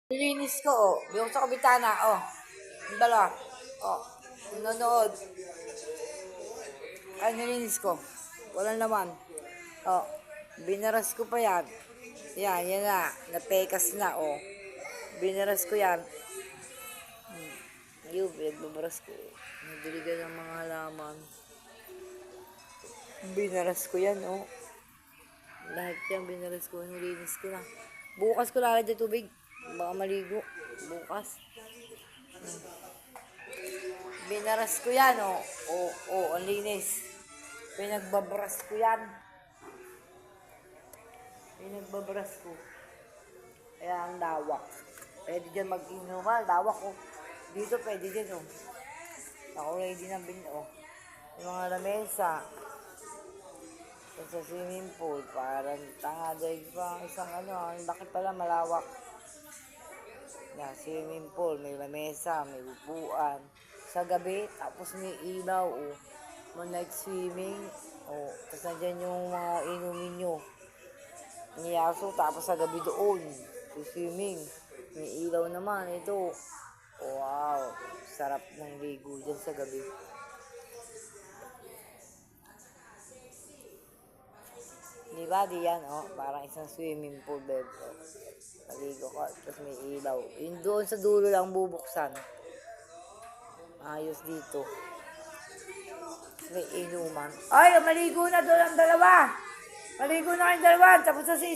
Nilinis ko, oh. Yung sa kabitana, oh. Yung dalawa. Oh. Nanonood. Ay, nilinis ko. Walang laman. Oh. Binaras ko pa yan. Yan na. Napekas na, oh. Binaras ko yan. Yung, pinagbabaras ko. Nadiligan ng mga halaman. Binaras ko yan, oh. Lahat yan, binaras ko. Nilinis ko na. Bukas ko lalagyan tubig. Baka maligo. Bukas. Binaras ko yan, oh. Ang linis. Pinagbabaras ko yan. Pinagbabaras ko. Kaya ang lawak. Pwede dyan mag-inuman. Lawak, oh. Dito pwede din, oh. Nakulay din ang oh. Yung mga lamesa. Sa swimming pool. Parang tanga dahil pa isang ang laki pala, malawak. Yan, swimming pool, may lamesa, may upuan. Sa gabi, tapos may ilaw, oh. May night swimming, oh. Tapos nandyan yung mga inumin nyo. Niyaso, tapos sa gabi doon, swimming. May ilaw naman, ito. Wow, sarap ng ligo dyan sa gabi. Diba, diyan, oh. Parang isang swimming pool, bed, oh. Maligo ko, tapos may ilaw. Yung doon sa dulo lang bubuksan. Ayos dito. May inuman. Ay, maligo na doon ang dalawa. Maligo na kayong dalawa. Tapos na si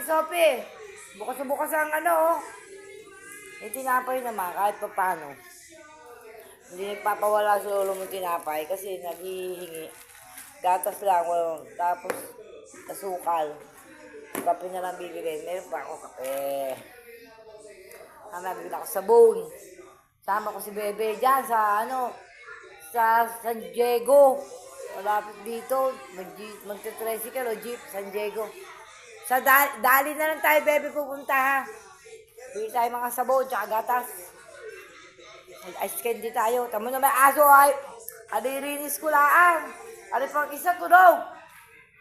Sophie. Bukas na bukas ang oh. May tinapay naman, kahit pa paano. Hindi nagpapawala sa lolo mo tinapay kasi naghihingi. Gatas lang, tapos asukal. Kape na lang bibili. Meron pa ako kape. Bibili ako sabon. Sama ko si Bebe dyan sa sa San Diego. Malapit dito. Magte-tricycle o jeep, San Diego. Sa dali na lang tayo, Bebe, pupunta ha. Bili tayo mga sabon, tsaka gatas. Ice candy tayo. Tamo na may aso ay. Alirinis ko lang. Ano pang isa tulog.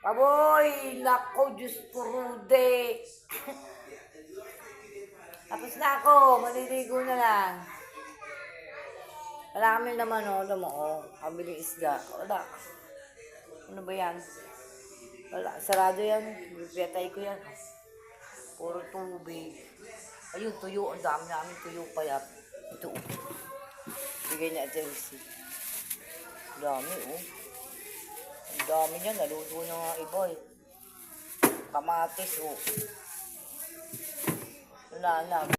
Aboy, nako, Diyos ko, Rude. Tapos na ako, maliligo na lang. Wala kami naman, alam mo, kabiling isda. Wala. Ano ba yan? Wala, sarado yan. Bipetay ko yan. Puro tubig. Ayun, tuyo. Ang dami namin tuyo pa yan. Ito, bigay niya Chelsea. Dami, oh. Ang dami niya, naluto na nga iba, eh. Kamatis, oh. Wala na.